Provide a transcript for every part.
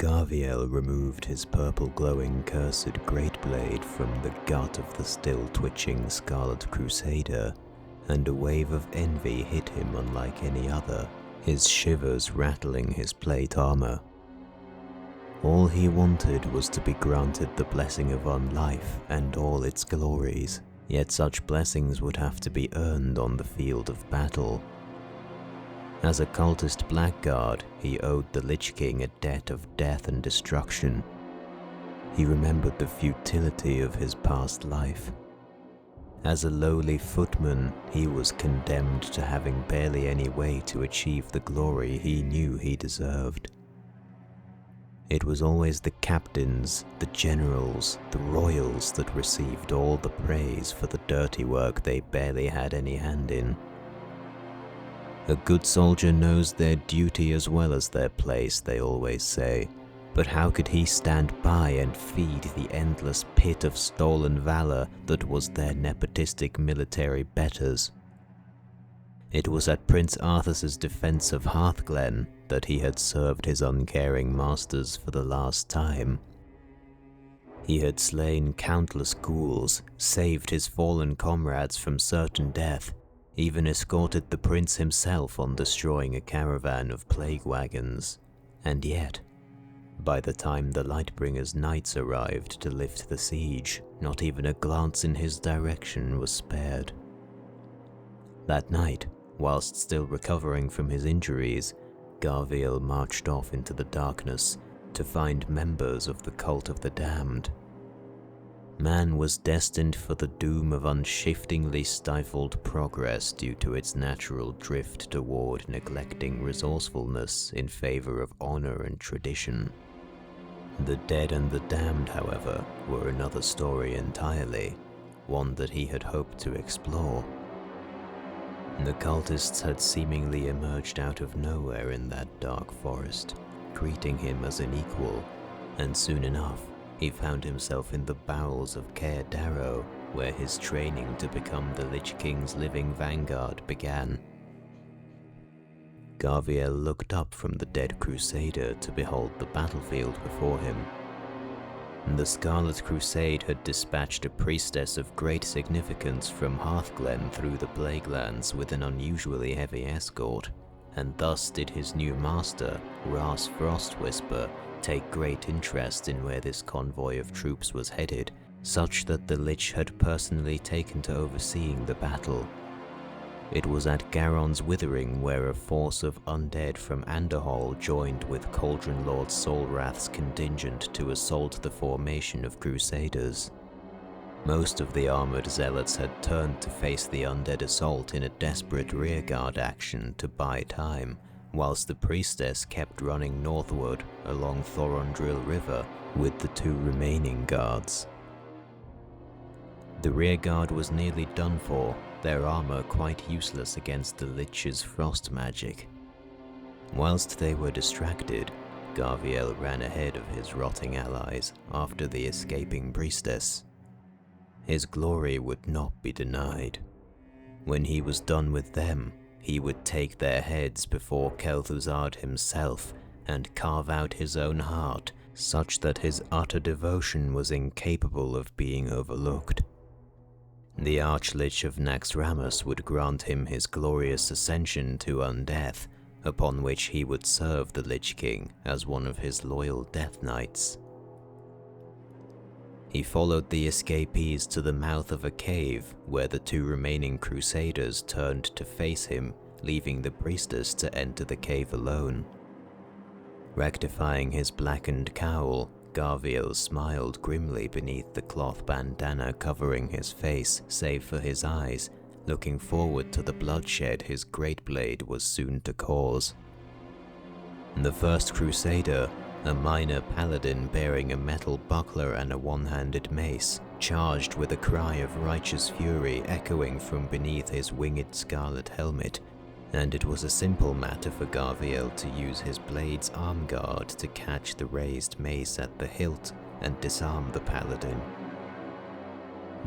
Garviel removed his purple-glowing cursed great blade from the gut of the still-twitching Scarlet Crusader, and a wave of envy hit him unlike any other, his shivers rattling his plate armor. All he wanted was to be granted the blessing of unlife and all its glories, yet such blessings would have to be earned on the field of battle. As a cultist blackguard, he owed the Lich King a debt of death and destruction. He remembered the futility of his past life. As a lowly footman, he was condemned to having barely any way to achieve the glory he knew he deserved. It was always the captains, the generals, the royals that received all the praise for the dirty work they barely had any hand in. A good soldier knows their duty as well as their place, they always say, but how could he stand by and feed the endless pit of stolen valor that was their nepotistic military betters? It was at Prince Arthur's defense of Hearthglen that he had served his uncaring masters for the last time. He had slain countless ghouls, saved his fallen comrades from certain death, even escorted the prince himself on destroying a caravan of plague wagons. And yet, by the time the Lightbringer's knights arrived to lift the siege, not even a glance in his direction was spared. That night, whilst still recovering from his injuries, Garviel marched off into the darkness to find members of the Cult of the Damned. Man was destined for the doom of unshiftingly stifled progress due to its natural drift toward neglecting resourcefulness in favor of honor and tradition. The dead and the damned, however, were another story entirely, one that he had hoped to explore. The cultists had seemingly emerged out of nowhere in that dark forest, greeting him as an equal, and soon enough he found himself in the bowels of Caer Darrow, where his training to become the Lich King's living vanguard began. Garviel looked up from the dead Crusader to behold the battlefield before him. The Scarlet Crusade had dispatched a priestess of great significance from Hearthglen through the Plaguelands with an unusually heavy escort, and thus did his new master, Ras Frostwhisper, take great interest in where this convoy of troops was headed, such that the Lich had personally taken to overseeing the battle. It was at Garon's Withering where a force of undead from Anderhall joined with Cauldron Lord Solrath's contingent to assault the formation of Crusaders. Most of the armored zealots had turned to face the undead assault in a desperate rearguard action to buy time, whilst the priestess kept running northward along Thorondril River with the two remaining guards. The rearguard was nearly done for, their armor quite useless against the Lich's frost magic. Whilst they were distracted, Garviel ran ahead of his rotting allies after the escaping priestess. His glory would not be denied. When he was done with them, he would take their heads before Kel'Thuzad himself and carve out his own heart, such that his utter devotion was incapable of being overlooked. The Archlich of Naxxramas would grant him his glorious ascension to undeath, upon which he would serve the Lich King as one of his loyal Death Knights. He followed the escapees to the mouth of a cave where the two remaining Crusaders turned to face him, leaving the priestess to enter the cave alone. Rectifying his blackened cowl, Garviel smiled grimly beneath the cloth bandana covering his face, save for his eyes, looking forward to the bloodshed his great blade was soon to cause. The first Crusader, a minor paladin bearing a metal buckler and a one-handed mace, charged with a cry of righteous fury echoing from beneath his winged scarlet helmet, and it was a simple matter for Garviel to use his blade's arm guard to catch the raised mace at the hilt and disarm the paladin.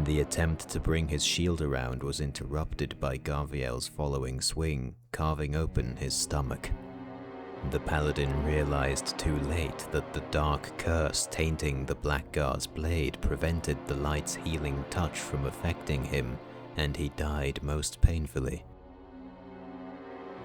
The attempt to bring his shield around was interrupted by Garviel's following swing, carving open his stomach. The paladin realized too late that the dark curse tainting the Blackguard's blade prevented the light's healing touch from affecting him, and he died most painfully.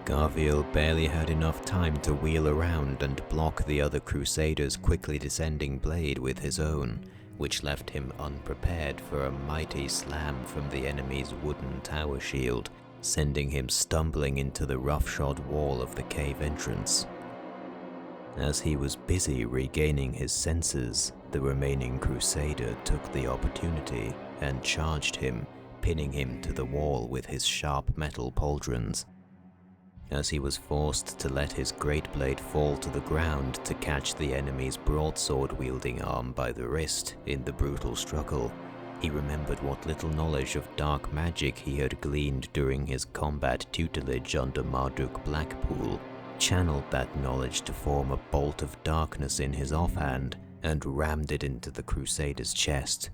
Garviel barely had enough time to wheel around and block the other Crusader's quickly descending blade with his own, which left him unprepared for a mighty slam from the enemy's wooden tower shield, sending him stumbling into the roughshod wall of the cave entrance. As he was busy regaining his senses, the remaining Crusader took the opportunity and charged him, pinning him to the wall with his sharp metal pauldrons. As he was forced to let his great blade fall to the ground to catch the enemy's broadsword-wielding arm by the wrist in the brutal struggle, he remembered what little knowledge of dark magic he had gleaned during his combat tutelage under Marduk Blackpool, channeled that knowledge to form a bolt of darkness in his offhand, and rammed it into the Crusader's chest.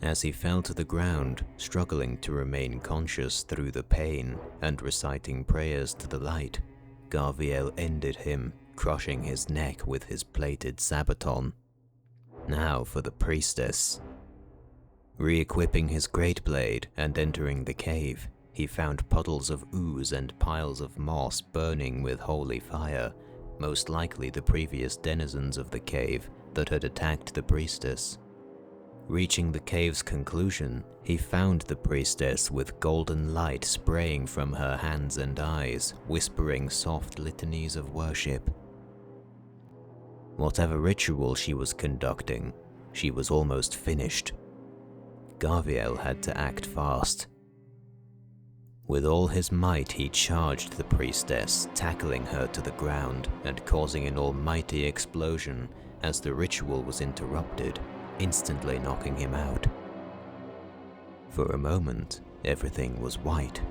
As he fell to the ground, struggling to remain conscious through the pain and reciting prayers to the light, Garviel ended him, crushing his neck with his plated sabaton. Now for the priestess. Re-equipping his great blade and entering the cave, he found puddles of ooze and piles of moss burning with holy fire, most likely the previous denizens of the cave that had attacked the priestess. Reaching the cave's conclusion, he found the priestess with golden light spraying from her hands and eyes, whispering soft litanies of worship. Whatever ritual she was conducting, she was almost finished. Garviel had to act fast. With all his might he charged the priestess, tackling her to the ground and causing an almighty explosion as the ritual was interrupted, instantly knocking him out. For a moment, everything was white.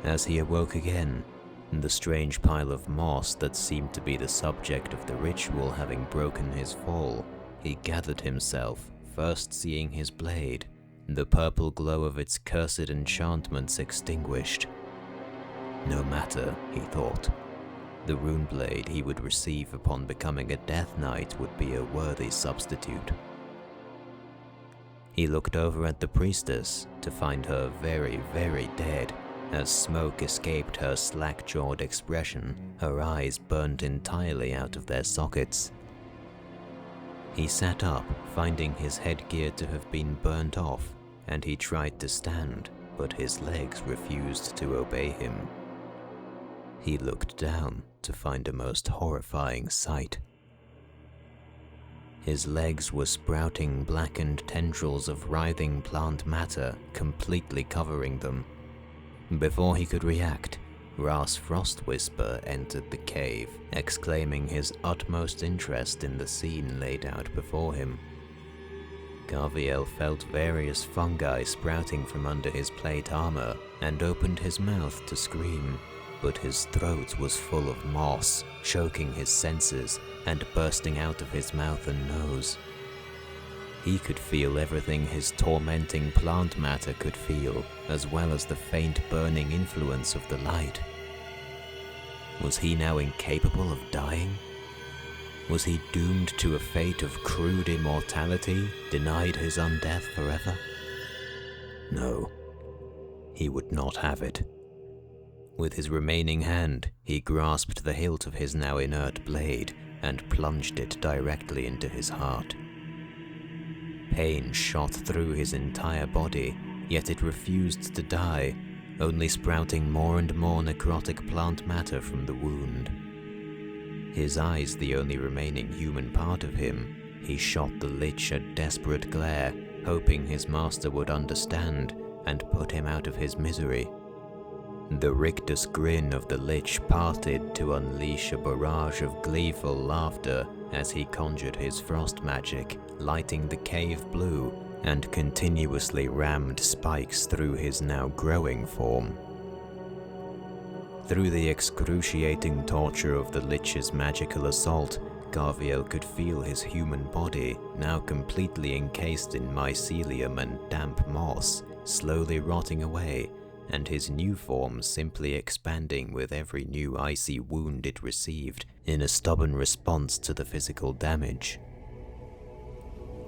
As he awoke again, the strange pile of moss that seemed to be the subject of the ritual having broken his fall, he gathered himself, first seeing his blade, the purple glow of its cursed enchantments extinguished. No matter, he thought. The rune blade he would receive upon becoming a Death Knight would be a worthy substitute. He looked over at the priestess to find her very, very dead, as smoke escaped her slack-jawed expression, her eyes burnt entirely out of their sockets. He sat up, finding his headgear to have been burnt off, and he tried to stand, but his legs refused to obey him. He looked down to find a most horrifying sight. His legs were sprouting blackened tendrils of writhing plant matter, completely covering them. Before he could react, Ras Frostwhisper entered the cave, exclaiming his utmost interest in the scene laid out before him. Garviel felt various fungi sprouting from under his plate armor and opened his mouth to scream, but his throat was full of moss, choking his senses and bursting out of his mouth and nose. He could feel everything his tormenting plant matter could feel, as well as the faint burning influence of the light. Was he now incapable of dying? Was he doomed to a fate of crude immortality, denied his undeath forever? No, he would not have it. With his remaining hand, he grasped the hilt of his now inert blade and plunged it directly into his heart. Pain shot through his entire body, yet it refused to die, only sprouting more and more necrotic plant matter from the wound. His eyes the only remaining human part of him, he shot the Lich a desperate glare, hoping his master would understand and put him out of his misery. The rictus grin of the Lich parted to unleash a barrage of gleeful laughter as he conjured his frost magic, lighting the cave blue, and continuously rammed spikes through his now growing form. Through the excruciating torture of the Lich's magical assault, Garviel could feel his human body, now completely encased in mycelium and damp moss, slowly rotting away, and his new form simply expanding with every new icy wound it received in a stubborn response to the physical damage.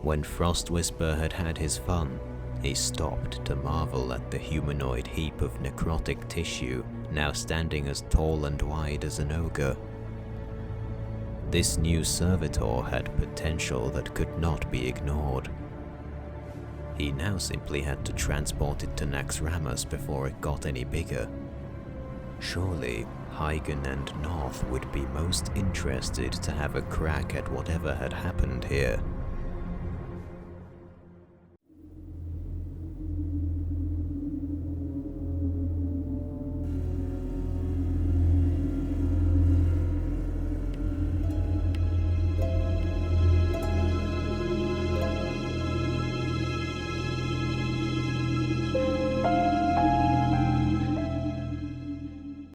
When Frostwhisper had had his fun, he stopped to marvel at the humanoid heap of necrotic tissue now standing as tall and wide as an ogre. This new servitor had potential that could not be ignored. He now simply had to transport it to Naxxramas before it got any bigger. Surely, Huygen and North would be most interested to have a crack at whatever had happened here.